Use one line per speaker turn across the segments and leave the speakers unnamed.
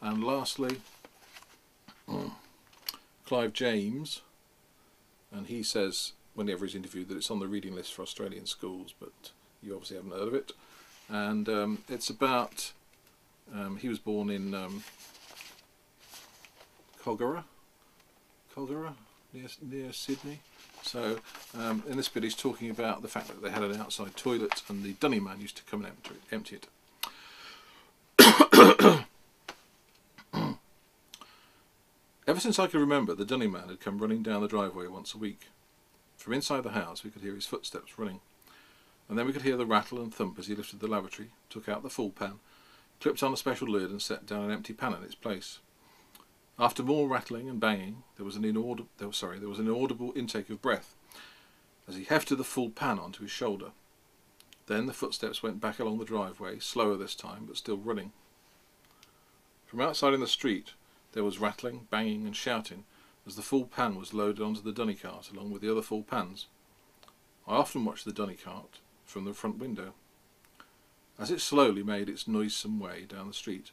And lastly, Clive James, and he says whenever he's interviewed that it's on the reading list for Australian schools, but you obviously haven't heard of it. And it's about, he was born in Colgara, near Sydney. So in this bit he's talking about the fact that they had an outside toilet and the dunny man used to come and empty it. Ever since I could remember, the dunny man had come running down the driveway once a week. From inside the house we could hear his footsteps running, and then we could hear the rattle and thump as he lifted the lavatory, took out the full pan, clipped on a special lid and set down an empty pan in its place. After more rattling and banging, there was an inaudible intake of breath as he hefted the full pan onto his shoulder. Then the footsteps went back along the driveway, slower this time, but still running. From outside in the street there was rattling, banging and shouting as the full pan was loaded onto the dunny cart along with the other full pans. I often watched the dunny cart from the front window. As it slowly made its noisome way down the street,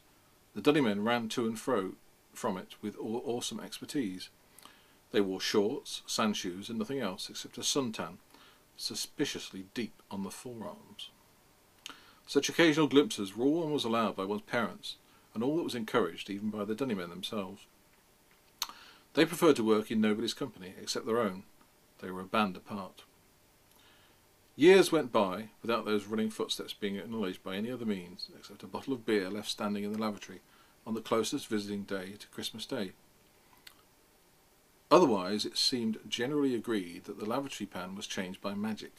the dunny men ran to and fro from it with awesome expertise. They wore shorts, sand shoes and nothing else except a suntan, suspiciously deep on the forearms. Such occasional glimpses were all one was allowed by one's parents, and all that was encouraged even by the dunny men themselves. They preferred to work in nobody's company except their own. They were a band apart. Years went by without those running footsteps being acknowledged by any other means except a bottle of beer left standing in the lavatory on the closest visiting day to Christmas Day. Otherwise it seemed generally agreed that the lavatory pan was changed by magic.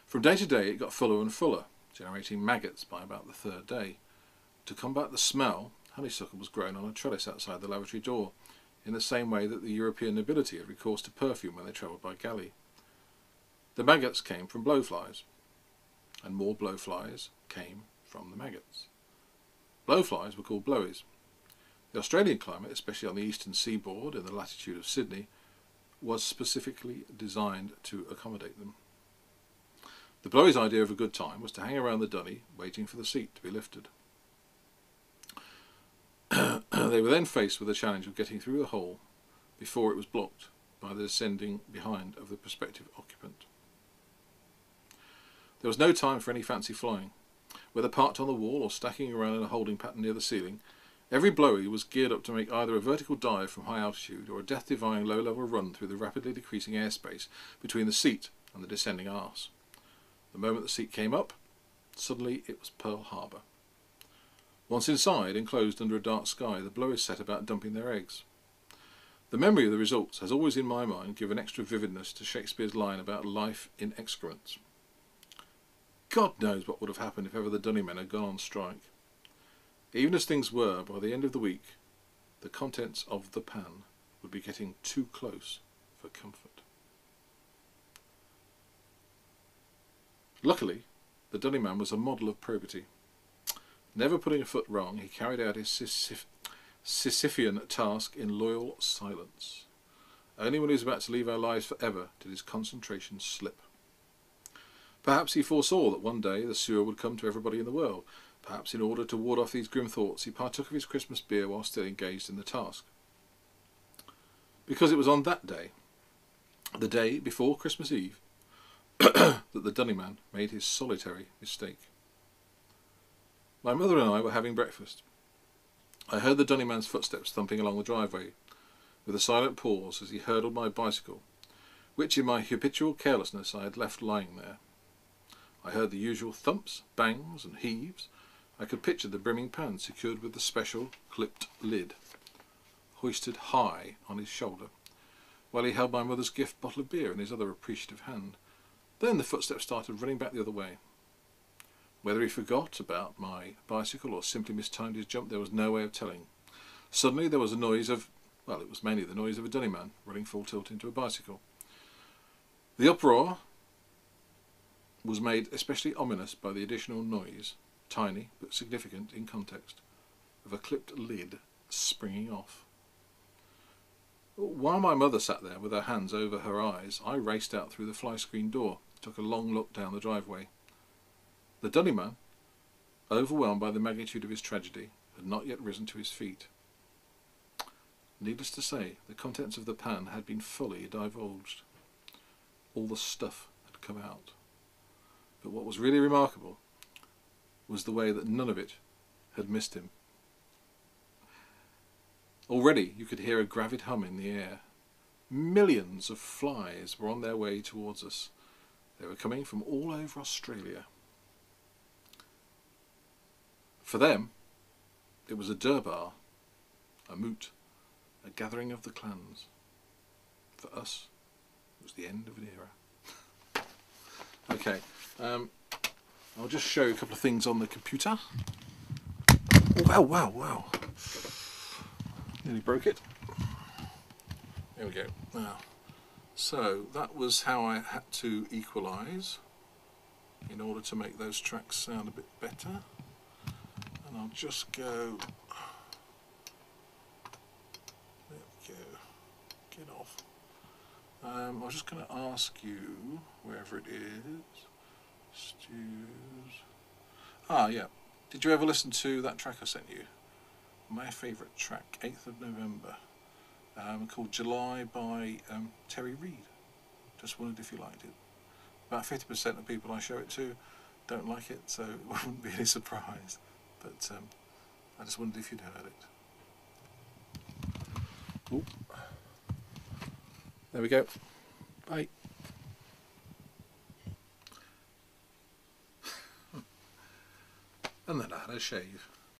From day to day it got fuller and fuller, generating maggots by about the third day. To combat the smell, honeysuckle was grown on a trellis outside the lavatory door, in the same way that the European nobility had recourse to perfume when they travelled by galley. The maggots came from blowflies, and more blowflies came from the maggots. Blowflies were called blowies. The Australian climate, especially on the eastern seaboard in the latitude of Sydney, was specifically designed to accommodate them. The blowies' idea of a good time was to hang around the dunny, waiting for the seat to be lifted. They were then faced with the challenge of getting through the hole before it was blocked by the descending behind of the prospective occupant. There was no time for any fancy flying. Whether parked on the wall or stacking around in a holding pattern near the ceiling, every blowy was geared up to make either a vertical dive from high altitude or a death-defying low-level run through the rapidly decreasing airspace between the seat and the descending arse. The moment the seat came up, suddenly it was Pearl Harbor. Once inside, enclosed under a dark sky, the blowies set about dumping their eggs. The memory of the results has always in my mind given extra vividness to Shakespeare's line about life in excrements. God knows what would have happened if ever the dunny men had gone on strike. Even as things were, by the end of the week, the contents of the pan would be getting too close for comfort. Luckily, the dunny man was a model of probity. Never putting a foot wrong, he carried out his Sisyphean task in loyal silence. Only when he was about to leave our lives forever did his concentration slip. Perhaps he foresaw that one day the sewer would come to everybody in the world. Perhaps in order to ward off these grim thoughts he partook of his Christmas beer while still engaged in the task. Because it was on that day, the day before Christmas Eve, that the dunny man made his solitary mistake. My mother and I were having breakfast. I heard the dunny man's footsteps thumping along the driveway, with a silent pause as he hurdled my bicycle, which in my habitual carelessness I had left lying there. I heard the usual thumps, bangs and heaves. I could picture the brimming pan secured with the special clipped lid, hoisted high on his shoulder, while he held my mother's gift bottle of beer in his other appreciative hand. Then the footsteps started running back the other way. Whether he forgot about my bicycle or simply mistimed his jump, there was no way of telling. Suddenly there was a noise of, well, it was mainly the noise of a dunny man running full tilt into a bicycle. The uproar was made especially ominous by the additional noise, tiny but significant in context, of a clipped lid springing off. While my mother sat there with her hands over her eyes, I raced out through the fly-screen door, took a long look down the driveway. The dunny man, overwhelmed by the magnitude of his tragedy, had not yet risen to his feet. Needless to say, the contents of the pan had been fully divulged. All the stuff had come out. But what was really remarkable was the way that none of it had missed him. Already you could hear a gravid hum in the air. Millions of flies were on their way towards us. They were coming from all over Australia. For them, it was a durbar, a moot, a gathering of the clans. For us, it was the end of an era. Okay, I'll just show you a couple of things on the computer. Oh, wow. Nearly broke it. There we go. Now, so that was how I had to equalise in order to make those tracks sound a bit better. And I'll just go. There we go. Get off. I was just going to ask you, wherever it is, Stews. Ah, yeah. Did you ever listen to that track I sent you? My favourite track, 8th of November, called July by Terry Reid. Just wondered if you liked it. About 50% of people I show it to don't like it, so it wouldn't be any surprise. But I just wondered if you'd heard it. Ooh. There we go. Bye. And then I had a shave.